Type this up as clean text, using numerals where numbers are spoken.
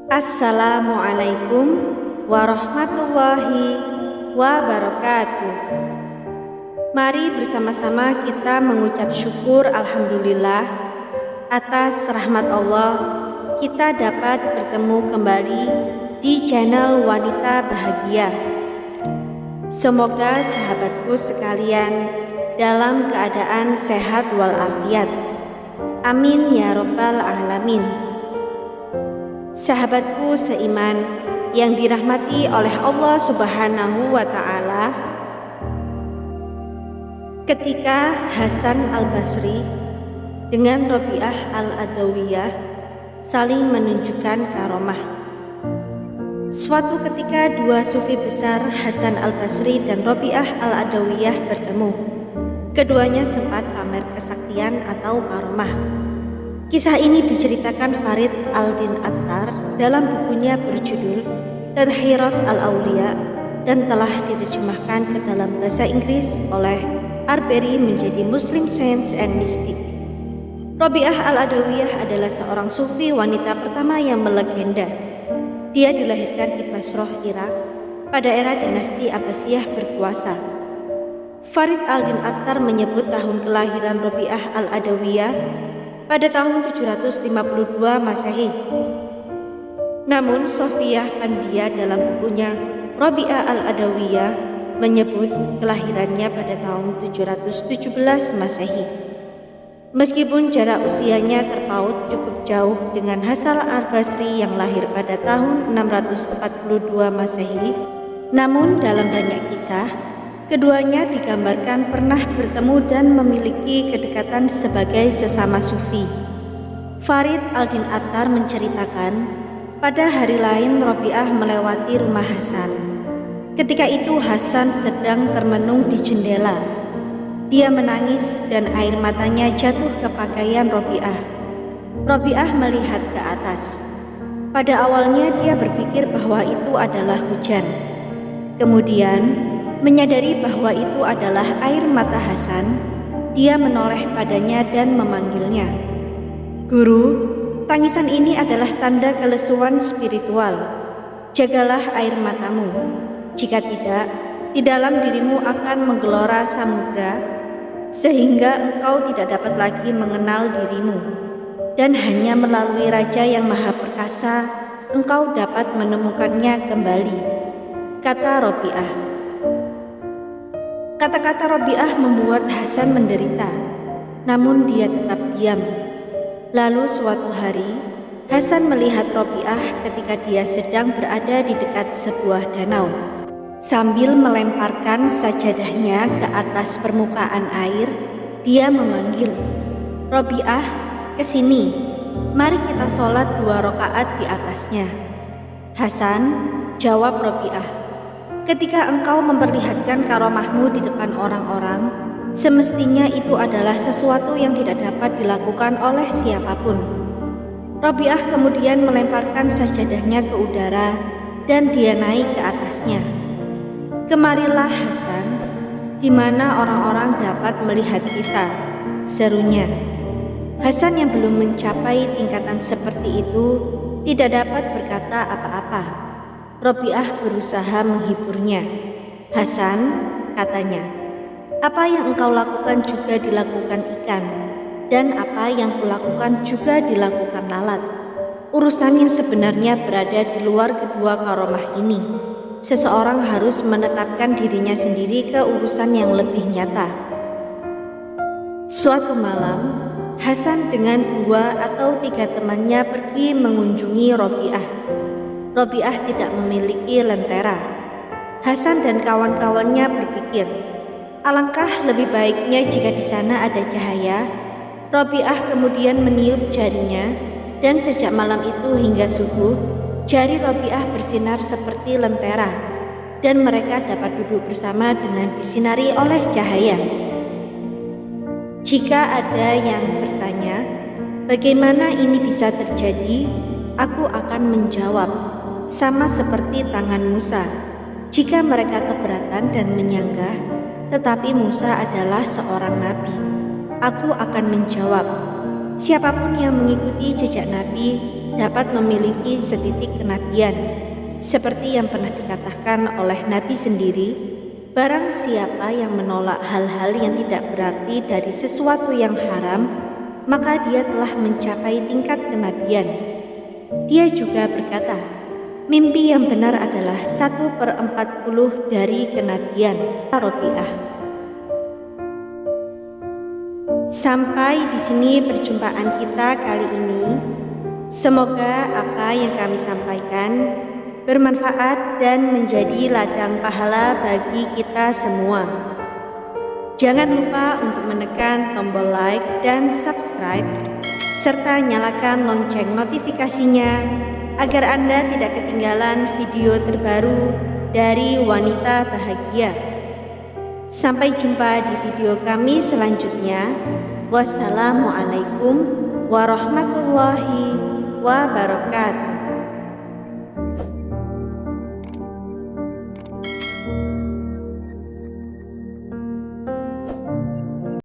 Assalamualaikum warahmatullahi wabarakatuh. Mari bersama-sama kita mengucap syukur alhamdulillah atas rahmat Allah kita dapat bertemu kembali di channel Wanita Bahagia. Semoga sahabatku sekalian dalam keadaan sehat walafiat. Amin ya rabbal alamin. Sahabatku seiman yang dirahmati oleh Allah Subhanahu wa Ta'ala, ketika Hasan al-Basri dengan Rabi'ah al-Adawiyah saling menunjukkan karomah. Suatu ketika dua sufi besar, Hasan al-Basri dan Rabi'ah al-Adawiyah, bertemu. Keduanya sempat pamer kesaktian atau karomah. Kisah ini diceritakan Farid al-Din Attar dalam bukunya berjudul Tadhirat al-Awliya dan telah diterjemahkan ke dalam bahasa Inggris oleh Arbery menjadi Muslim Science and Mystic. Rabi'ah al-Adawiyah adalah seorang sufi wanita pertama yang melegenda. Dia dilahirkan di Basrah, Irak pada era dinasti Abbasiyah berkuasa. Farid al-Din Attar menyebut tahun kelahiran Rabi'ah al-Adawiyah pada tahun 752 Masehi. Namun Sofiyah Pandia dalam bukunya Rabi'ah al-Adawiyah menyebut kelahirannya pada tahun 717 Masehi. Meskipun jarak usianya terpaut cukup jauh dengan Hasan al-Basri yang lahir pada tahun 642 Masehi, namun dalam banyak kisah keduanya digambarkan pernah bertemu dan memiliki kedekatan sebagai sesama sufi. Farid al-Din Attar menceritakan, pada hari lain Rabi'ah melewati rumah Hasan. Ketika itu Hasan sedang termenung di jendela. Dia menangis dan air matanya jatuh ke pakaian Rabi'ah. Rabi'ah melihat ke atas. Pada awalnya dia berpikir bahwa itu adalah hujan. Kemudian menyadari bahwa itu adalah air mata Hasan, dia menoleh padanya dan memanggilnya. "Guru, tangisan ini adalah tanda kelesuan spiritual. Jagalah air matamu. Jika tidak, di dalam dirimu akan menggelora samudra, sehingga engkau tidak dapat lagi mengenal dirimu. Dan hanya melalui Raja yang Maha Perkasa, engkau dapat menemukannya kembali," kata Rabi'ah. Kata-kata Rabi'ah membuat Hasan menderita, namun dia tetap diam. Lalu suatu hari, Hasan melihat Rabi'ah ketika dia sedang berada di dekat sebuah danau. Sambil melemparkan sajadahnya ke atas permukaan air, dia memanggil, "Rabi'ah, kesini. Mari kita sholat 2 rakaat di atasnya." "Hasan," jawab Rabi'ah, "ketika engkau memperlihatkan karomahmu di depan orang-orang, semestinya itu adalah sesuatu yang tidak dapat dilakukan oleh siapapun." Rabi'ah kemudian melemparkan sajadahnya ke udara dan dia naik ke atasnya. "Kemarilah Hasan, di mana orang-orang dapat melihat kita," serunya. Hasan yang belum mencapai tingkatan seperti itu tidak dapat berkata apa-apa. Rabi'ah berusaha menghiburnya. "Hasan," katanya, "apa yang engkau lakukan juga dilakukan ikan, dan apa yang kulakukan juga dilakukan lalat. Urusan yang sebenarnya berada di luar kedua karomah ini. Seseorang harus menetapkan dirinya sendiri ke urusan yang lebih nyata." Suatu malam, Hasan dengan 2 atau 3 temannya pergi mengunjungi Rabi'ah. Rabi'ah tidak memiliki lentera. Hasan dan kawan-kawannya berpikir, alangkah lebih baiknya jika di sana ada cahaya. Rabi'ah kemudian meniup jarinya, dan sejak malam itu hingga subuh, jari Rabi'ah bersinar seperti lentera, dan mereka dapat duduk bersama dengan disinari oleh cahaya. Jika ada yang bertanya, bagaimana ini bisa terjadi, aku akan menjawab, sama seperti tangan Musa. Jika mereka keberatan dan menyanggah, tetapi Musa adalah seorang nabi, aku akan menjawab, siapapun yang mengikuti jejak nabi dapat memiliki setitik kenabian, seperti yang pernah dikatakan oleh Nabi sendiri, barang siapa yang menolak hal-hal yang tidak berarti dari sesuatu yang haram, maka dia telah mencapai tingkat kenabian. Dia juga berkata, mimpi yang benar adalah 1/40 dari kenabian. Rabi'ah. Sampai di sini perjumpaan kita kali ini. Semoga apa yang kami sampaikan bermanfaat dan menjadi ladang pahala bagi kita semua. Jangan lupa untuk menekan tombol like dan subscribe, serta nyalakan lonceng notifikasinya agar Anda tidak ketinggalan video terbaru dari Wanita Bahagia. Sampai jumpa di video kami selanjutnya. Wassalamualaikum warahmatullahi wabarakatuh.